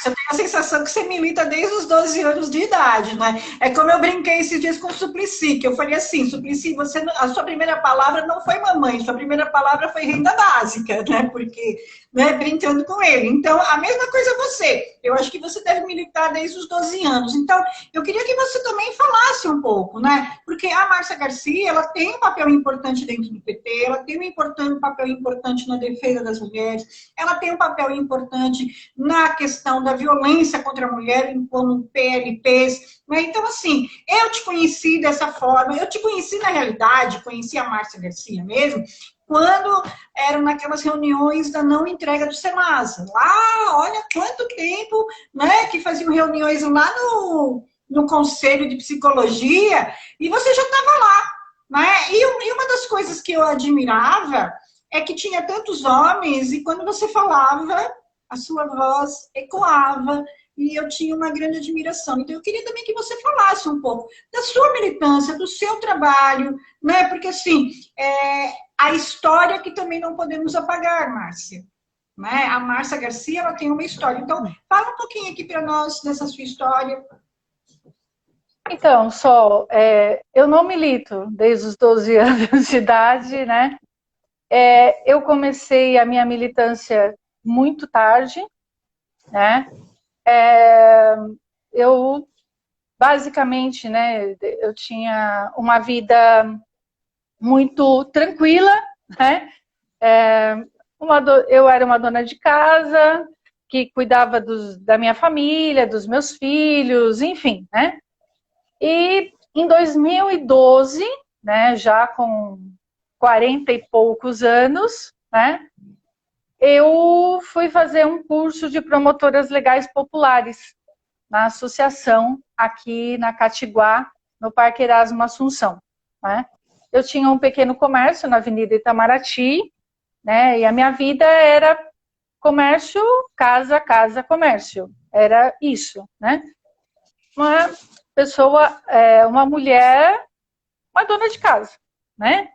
tenho a sensação que você milita desde os 12 anos de idade, né? É como eu brinquei esses dias com o Suplicy, que eu falei assim, Suplicy, a sua primeira palavra não foi mamãe, sua primeira palavra foi renda básica, né? Porque, né, brincando com ele. Então, a mesma coisa você. Eu acho que você deve militar desde os 12 anos. Então, eu queria que você também falasse um pouco, né? Porque a Márcia Garcia, ela tem um papel importante dentro do PT, ela tem um papel importante na defesa das mulheres, ela tem um papel importante na questão da violência contra a mulher, como PLPs, né? Então, assim, eu te conheci dessa forma, eu te conheci na realidade, conheci a Márcia Garcia mesmo, quando eram naquelas reuniões da não entrega do Serasa. Lá, olha quanto tempo, né, que faziam reuniões lá no Conselho de Psicologia, e você já estava lá, né? E uma das coisas que eu admirava é que tinha tantos homens, e quando você falava, a sua voz ecoava, e eu tinha uma grande admiração. Então, eu queria também que você falasse um pouco da sua militância, do seu trabalho, né? Porque, assim, a história que também não podemos apagar, Márcia. Né? A Márcia Garcia, ela tem uma história. Então, fala um pouquinho aqui para nós dessa sua história. Então, Sol, eu não milito desde os 12 anos de idade, né? Eu comecei a minha militância muito tarde, né? Eu, basicamente, né, eu tinha uma vida muito tranquila, né? Eu era uma dona de casa, que cuidava da minha família, dos meus filhos, enfim, né? E em 2012, né, já com 40 e poucos anos, né, eu fui fazer um curso de promotoras legais populares na associação aqui na Catiguá, no Parque Erasmo Assunção, né? Eu tinha um pequeno comércio na Avenida Itamaraty, né, e a minha vida era comércio, casa, casa, comércio. Era isso, né? Uma pessoa, uma mulher, uma dona de casa, né?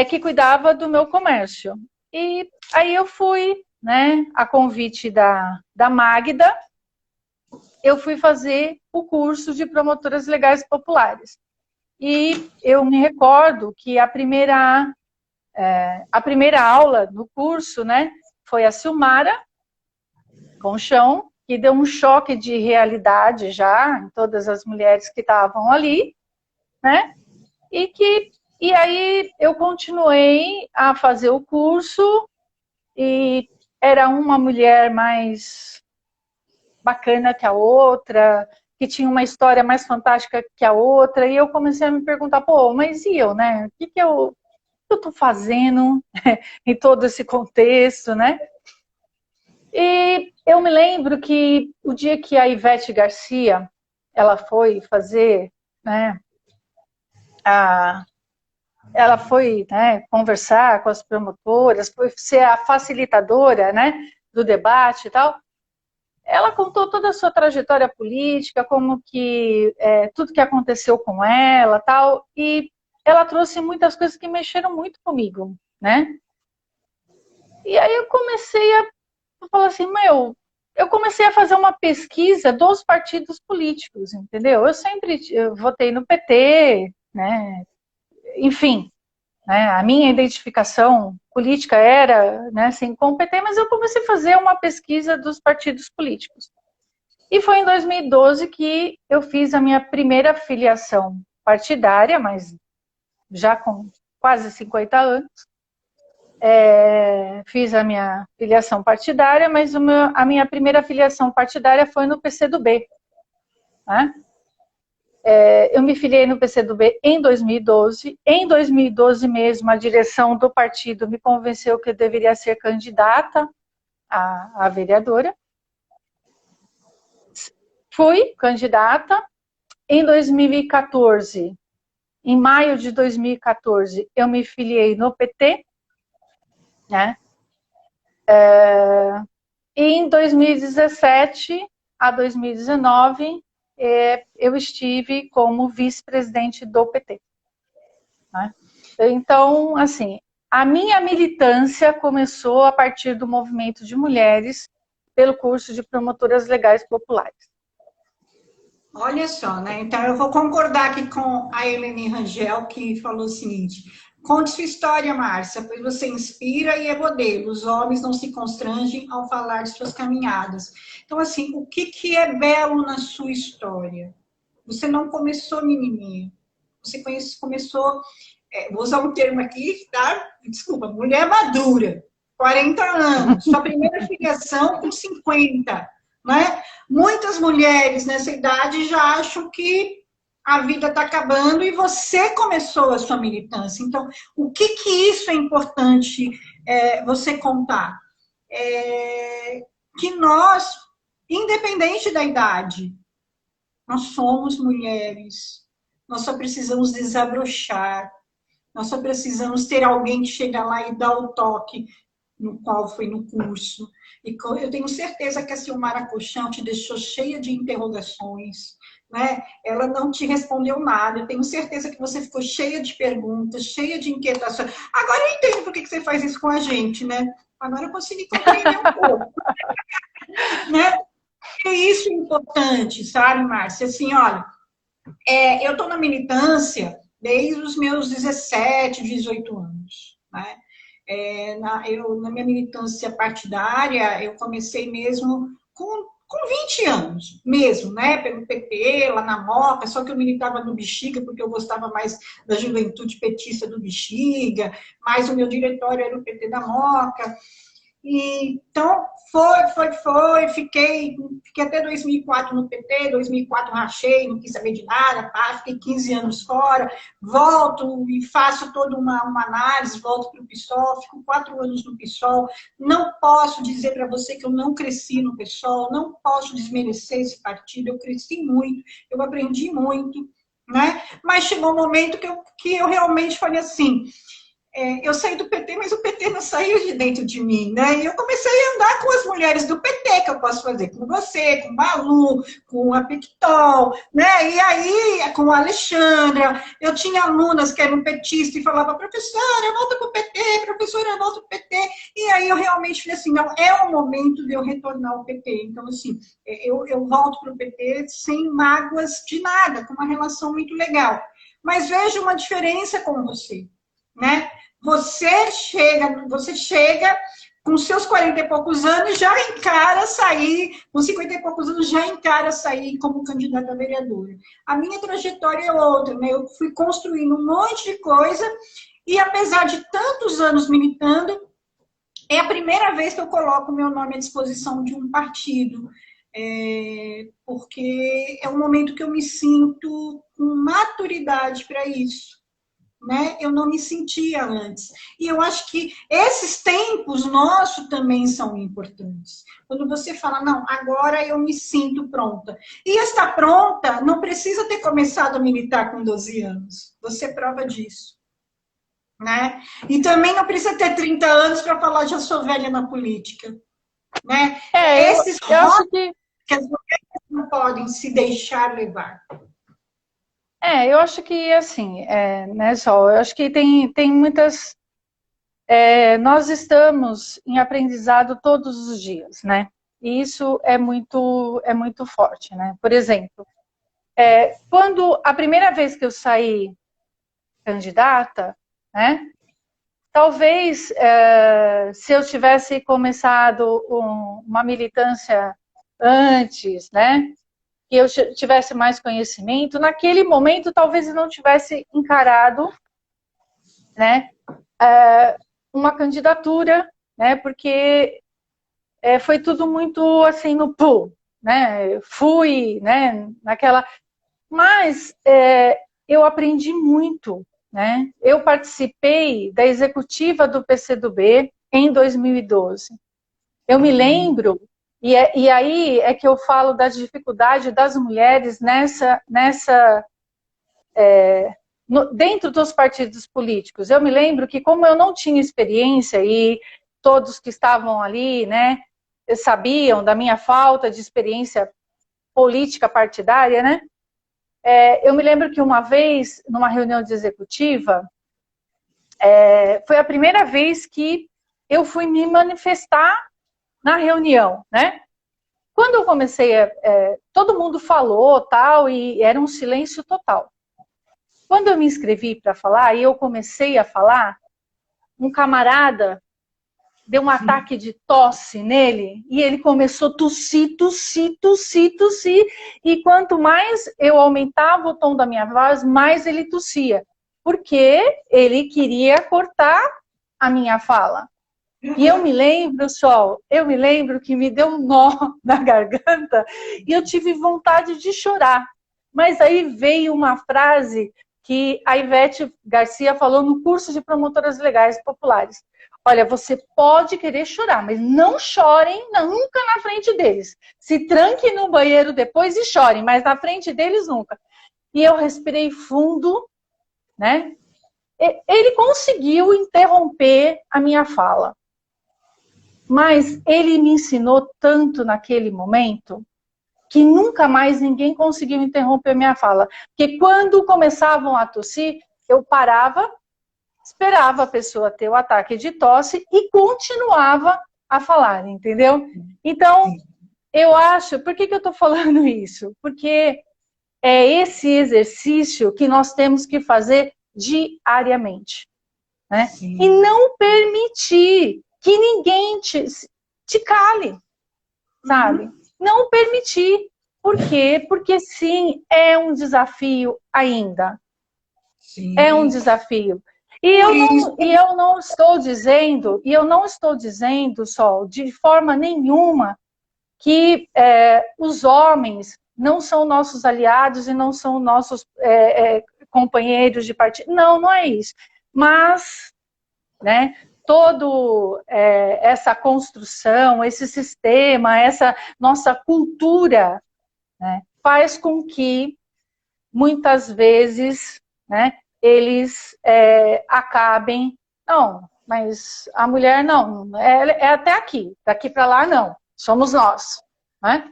que cuidava do meu comércio. E aí eu fui, né, a convite da Magda, eu fui fazer o curso de promotoras legais populares. E eu me recordo que a primeira aula do curso, né, foi a Silmara Conchão, que deu um choque de realidade já em todas as mulheres que estavam ali, né? E aí eu continuei a fazer o curso e era uma mulher mais bacana que a outra, que tinha uma história mais fantástica que a outra, e eu comecei a me perguntar, pô, mas e eu, né? O que eu estou fazendo em todo esse contexto, né? E eu me lembro que o dia que a Ivete Garcia, ela foi fazer, né, ela foi, né, conversar com as promotoras, foi ser a facilitadora, né, do debate e tal. Ela contou toda a sua trajetória política, como que tudo que aconteceu com ela, tal, e ela trouxe muitas coisas que mexeram muito comigo, né? E aí eu comecei a falar assim, eu comecei a fazer uma pesquisa dos partidos políticos, entendeu? Eu votei no PT, né? Enfim, né? A minha identificação política era, né, assim, com o PT, mas eu comecei a fazer uma pesquisa dos partidos políticos. E foi em 2012 que eu fiz a minha primeira filiação partidária, mas já com quase 50 anos. Fiz a minha filiação partidária, mas a minha primeira filiação partidária foi no PCdoB. Né? Eu me filiei no PCdoB em 2012. Em 2012 mesmo, a direção do partido me convenceu que eu deveria ser candidata a vereadora. Fui candidata. Em 2014, em maio de 2014, eu me filiei no PT, né? E em 2017 a 2019, eu estive como vice-presidente do PT. Né? Então, assim, a minha militância começou a partir do movimento de mulheres pelo curso de promotoras legais populares. Olha só, né? Então eu vou concordar aqui com a Helene Rangel, que falou o seguinte: conte sua história, Márcia, pois você inspira e é modelo. Os homens não se constrangem ao falar de suas caminhadas. Então, assim, o que é belo na sua história? Você não começou menininha. Você começou, vou usar um termo aqui, tá? Desculpa, mulher madura, 40 anos. Sua primeira filiação com 50. Né? Muitas mulheres nessa idade já acham que a vida está acabando e você começou a sua militância. Então, o que isso é importante você contar? Que nós, independente da idade, nós somos mulheres, nós só precisamos desabrochar, nós só precisamos ter alguém que chega lá e dá o toque no qual foi no curso. E eu tenho certeza que a Silmara Colchão te deixou cheia de interrogações, né? Ela não te respondeu nada. Eu tenho certeza que você ficou cheia de perguntas, cheia de inquietações. Agora eu entendo por que você faz isso com a gente, né? Agora eu consegui compreender um pouco. Né? É isso importante, sabe, Márcia? Assim, olha, eu estou na militância desde os meus 17, 18 anos, né? Na minha militância partidária, eu comecei mesmo com 20 anos, mesmo, né? Pelo PT, lá na Moca, só que eu militava no Bexiga, porque eu gostava mais da juventude petista do Bexiga, mas o meu diretório era o PT da Moca. E, então, fiquei até 2004 no PT, 2004 rachei, não quis saber de nada, tá? Fiquei 15 anos fora, volto e faço toda uma análise, volto para o PSOL, fico 4 anos no PSOL, não posso dizer para você que eu não cresci no PSOL, não posso desmerecer esse partido, eu cresci muito, eu aprendi muito, né? Mas chegou um momento que eu realmente falei assim, eu saí do PT, mas o PT não saiu de dentro de mim, né? E eu comecei a andar com as mulheres do PT, que eu posso fazer com você, com o Malu, com a Pictol, né? E aí, com a Alexandra, eu tinha alunas que eram petistas e falavam, professora, volta para o PT, professora, volta para o PT. E aí eu realmente falei assim, não, é o momento de eu retornar ao PT. Então, assim, eu volto para o PT sem mágoas de nada, com uma relação muito legal. Mas vejo uma diferença com você, né? Você chega com seus 40 e poucos anos, já encara sair, com 50 e poucos anos, já encara sair como candidata a vereadora. A minha trajetória é outra, né? Eu fui construindo um monte de coisa, e apesar de tantos anos militando, é a primeira vez que eu coloco meu nome à disposição de um partido, porque é um momento que eu me sinto com maturidade para isso. Né? Eu não me sentia antes. E eu acho que esses tempos nossos também são importantes. Quando você fala, não, agora eu me sinto pronta. E estar pronta não precisa ter começado a militar com 12 anos. Você é prova disso. Né? E também não precisa ter 30 anos para falar, já sou velha na política. Né? Esses eu acho que as mulheres não podem se deixar levar. eu acho que, assim, né, Sol, eu acho que tem muitas... nós estamos em aprendizado todos os dias, né? E isso é muito forte, né? Por exemplo, quando a primeira vez que eu saí candidata, né? Talvez, se eu tivesse começado uma militância antes, né? Que eu tivesse mais conhecimento, naquele momento talvez eu não tivesse encarado, né, uma candidatura, né, porque foi tudo muito assim no pulo, né, fui, né, naquela... Mas eu aprendi muito, né, eu participei da executiva do PCdoB em 2012. Eu me lembro, e aí é que eu falo da dificuldade das mulheres dentro dos partidos políticos. Eu me lembro que, como eu não tinha experiência, e todos que estavam ali, né, sabiam da minha falta de experiência política partidária, né, eu me lembro que uma vez, numa reunião de executiva, foi a primeira vez que eu fui me manifestar na reunião, né? Quando eu comecei, todo mundo falou, tal, e era um silêncio total. Quando eu me inscrevi para falar, e eu comecei a falar, um camarada deu um ataque de tosse nele, e ele começou a tossir, e quanto mais eu aumentava o tom da minha voz, mais ele tossia, porque ele queria cortar a minha fala. E eu me lembro, Sol, que me deu um nó na garganta e eu tive vontade de chorar. Mas aí veio uma frase que a Ivete Garcia falou no curso de promotoras legais populares. Olha, você pode querer chorar, mas não chorem nunca na frente deles. Se tranquem no banheiro depois e chorem, mas na frente deles nunca. E eu respirei fundo, né? Ele conseguiu interromper a minha fala. Mas ele me ensinou tanto naquele momento que nunca mais ninguém conseguiu interromper minha fala. Porque quando começavam a tossir, eu parava, esperava a pessoa ter o ataque de tosse e continuava a falar, entendeu? Então, eu acho... Por que eu estou falando isso? Porque é esse exercício que nós temos que fazer diariamente, né? E não permitir que ninguém te cale, sabe? Não permitir. Por quê? Porque sim, é um desafio ainda. Sim. É um desafio. E eu não estou dizendo, Sol, de forma nenhuma, que os homens não são nossos aliados e não são nossos companheiros de partido. Não, não é isso. Mas, né, toda essa construção, esse sistema, essa nossa cultura, né, faz com que, muitas vezes, né, eles acabem Não, mas a mulher não, é até aqui, daqui para lá não, somos nós, né?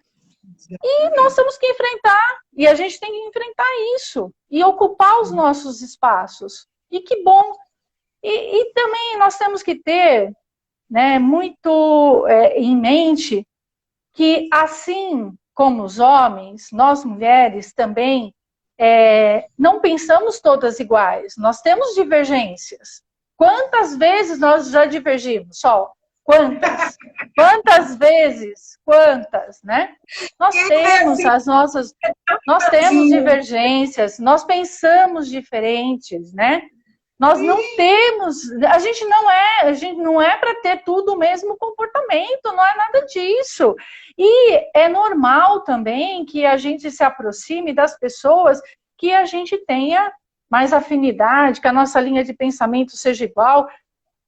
E nós temos que enfrentar, e a gente tem que enfrentar isso, e ocupar os nossos espaços. E que bom! E também nós temos que ter, né, muito em mente que, assim como os homens, nós mulheres também não pensamos todas iguais, nós temos divergências. Quantas vezes nós já divergimos? Sol? Quantas? Quantas vezes? Quantas, né? Nós temos divergências, nós pensamos diferentes, né? Nós não temos, a gente não é para ter tudo o mesmo comportamento, não é nada disso. E é normal também que a gente se aproxime das pessoas que a gente tenha mais afinidade, que a nossa linha de pensamento seja igual.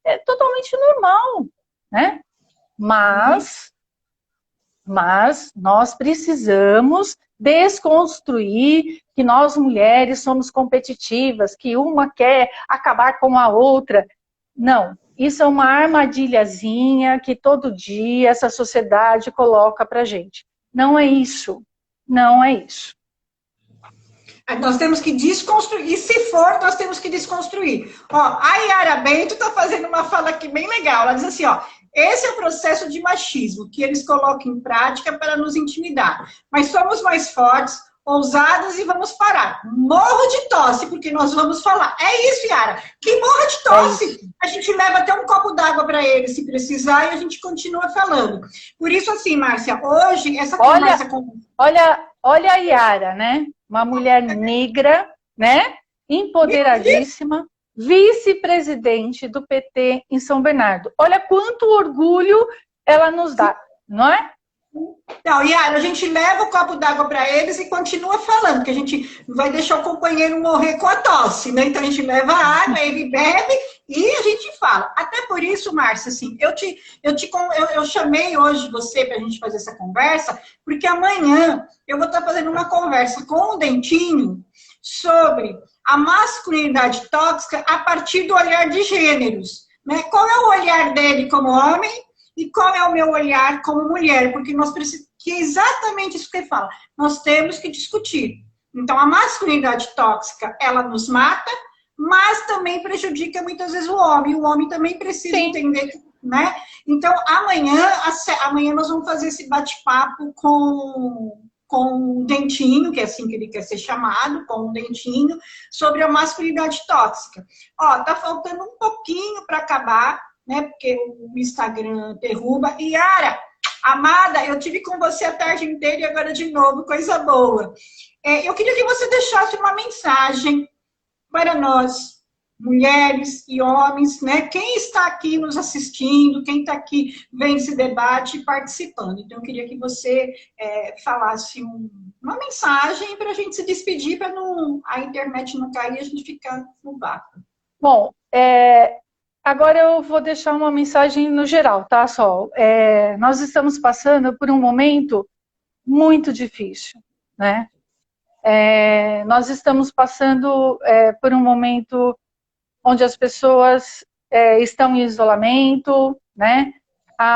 É totalmente normal, né? Mas nós precisamos desconstruir que nós mulheres somos competitivas, que uma quer acabar com a outra. Não, isso é uma armadilhazinha que todo dia essa sociedade coloca pra gente. Não é isso, não é isso. Nós temos que desconstruir, e se for, nós temos que desconstruir. Ó, a Yara Bento está fazendo uma fala aqui bem legal. Ela diz assim, ó, esse é o processo de machismo que eles colocam em prática para nos intimidar. Mas somos mais fortes, ousadas e vamos parar. Morro de tosse, porque nós vamos falar. É isso, Yara. Quem morra de tosse, a gente leva até um copo d'água para ele, se precisar, e a gente continua falando. Por isso, assim, Márcia, hoje, essa conversa com... Olha a Yara, né? Uma mulher negra, né? Empoderadíssima, vice-presidente do PT em São Bernardo. Olha quanto orgulho ela nos dá, não é? Não, Yara, a gente leva o copo d'água para eles e continua falando, que a gente vai deixar o companheiro morrer com a tosse, né? Então a gente leva a água, ele bebe e a gente fala. Até por isso, Márcia, assim, eu chamei hoje você para a gente fazer essa conversa, porque amanhã eu vou estar fazendo uma conversa com o Dentinho sobre a masculinidade tóxica a partir do olhar de gêneros, né? Qual é o olhar dele como homem? E qual é o meu olhar como mulher? Porque nós precisamos, que é exatamente isso que ele fala, nós temos que discutir. Então, a masculinidade tóxica, ela nos mata, mas também prejudica muitas vezes o homem também precisa entender, né? Então, amanhã nós vamos fazer esse bate-papo com o Dentinho, que é assim que ele quer ser chamado, com o Dentinho, sobre a masculinidade tóxica. Ó, tá faltando um pouquinho para acabar, né? Porque o Instagram derruba. E Yara, amada, eu tive com você a tarde inteira e agora de novo, coisa boa. Eu queria que você deixasse uma mensagem para nós, mulheres e homens, né? Quem está aqui nos assistindo, quem está aqui vendo esse debate e participando. Então, eu queria que você falasse uma mensagem para a gente se despedir, para a internet não cair e a gente ficar no vácuo. Bom, agora eu vou deixar uma mensagem no geral, tá, Sol? Nós estamos passando por um momento muito difícil, né? Nós estamos passando por um momento onde as pessoas estão em isolamento, né?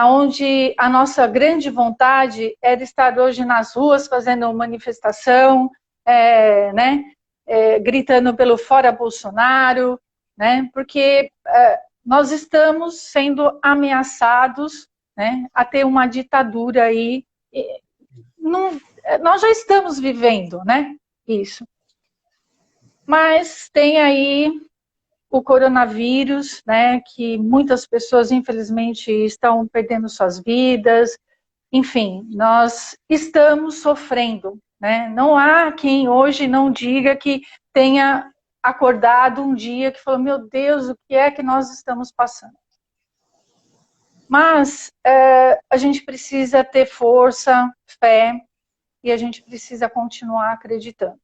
Onde a nossa grande vontade era estar hoje nas ruas fazendo manifestação, né? Gritando pelo fora Bolsonaro, né? Porque nós estamos sendo ameaçados, né, a ter uma ditadura aí. Nós já estamos vivendo, né, isso. Mas tem aí o coronavírus, né, que muitas pessoas, infelizmente, estão perdendo suas vidas. Enfim, nós estamos sofrendo, né? Não há quem hoje não diga que tenha acordado um dia que falou, meu Deus, o que é que nós estamos passando? Mas a gente precisa ter força, fé, e a gente precisa continuar acreditando.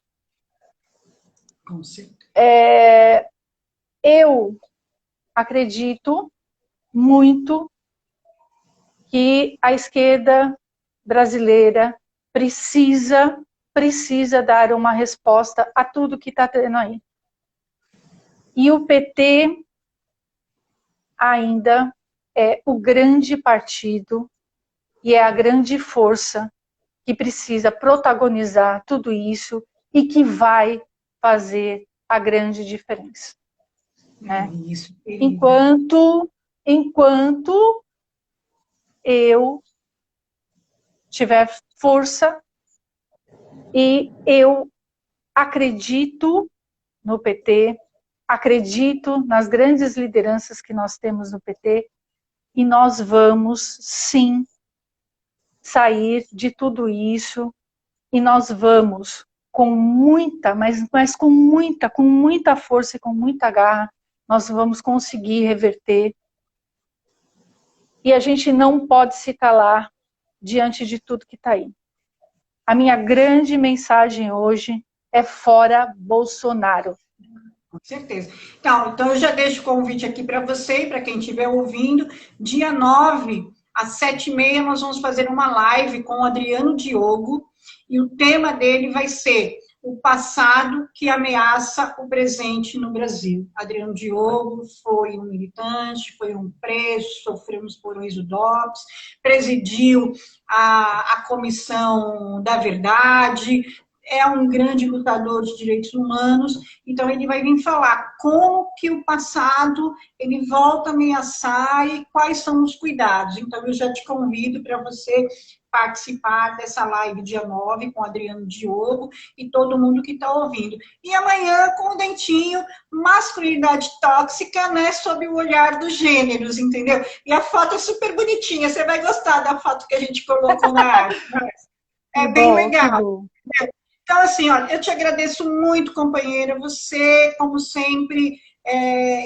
Com certeza. Eu acredito muito que a esquerda brasileira precisa dar uma resposta a tudo que está tendo aí. E o PT ainda é o grande partido e é a grande força que precisa protagonizar tudo isso e que vai fazer a grande diferença. Né? Isso. Enquanto eu tiver força e eu acredito no PT, acredito nas grandes lideranças que nós temos no PT e nós vamos sim sair de tudo isso e nós vamos com muita, mas com muita força e com muita garra, nós vamos conseguir reverter. E a gente não pode se calar diante de tudo que está aí. A minha grande mensagem hoje é fora Bolsonaro. Com certeza. Então eu já deixo o convite aqui para você e para quem estiver ouvindo. Dia 9, às 7h30, nós vamos fazer uma live com o Adriano Diogo. E o tema dele vai ser o passado que ameaça o presente no Brasil. Adriano Diogo foi um militante, foi um preso, sofremos por um exodopes, presidiu a Comissão da Verdade, é um grande lutador de direitos humanos, então ele vai vir falar como que o passado ele volta a ameaçar e quais são os cuidados. Então eu já te convido para você participar dessa live dia 9 com o Adriano Diogo e todo mundo que está ouvindo. E amanhã com o Dentinho, masculinidade tóxica, né, sob o olhar dos gêneros, entendeu? E a foto é super bonitinha, você vai gostar da foto que a gente colocou na arte. É bem legal. Então, assim, olha, eu te agradeço muito, companheira. Você, como sempre,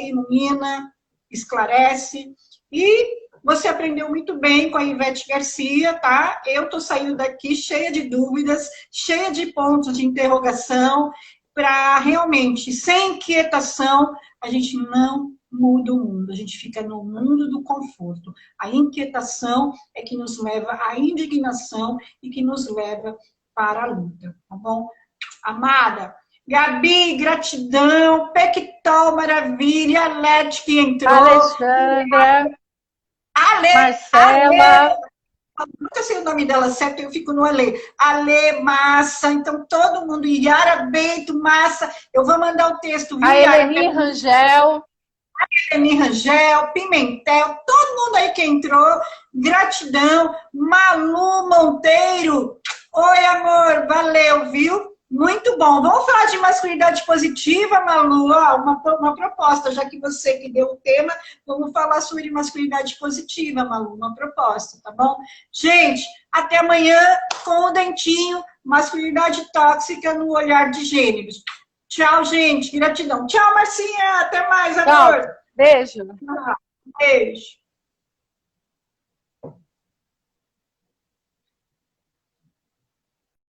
ilumina, esclarece. E você aprendeu muito bem com a Ivete Garcia, tá? Eu estou saindo daqui cheia de dúvidas, cheia de pontos de interrogação, para realmente, sem inquietação, a gente não muda o mundo, a gente fica no mundo do conforto. A inquietação é que nos leva à indignação e que nos leva para a luta, tá bom? Amada, Gabi, gratidão, Pectol, maravilha, Alete que entrou. Alexandra, Marcela. Nunca sei o nome dela certo, eu fico no Ale. Ale, massa, então todo mundo, Yara Bento, massa. Eu vou mandar o texto. A Eleni Rangel. Eleni Rangel, Pimentel, todo mundo aí que entrou, gratidão. Malu Monteiro, oi amor, valeu, viu? Muito bom. Vamos falar de masculinidade positiva, Malu? Ó, uma proposta, já que você que deu o tema, vamos falar sobre masculinidade positiva, Malu, uma proposta, tá bom? Gente, até amanhã com o Dentinho, masculinidade tóxica no olhar de gêneros. Tchau, gente. Gratidão. Tchau, Marcinha. Até mais, amor. Tchau. Beijo. Beijo.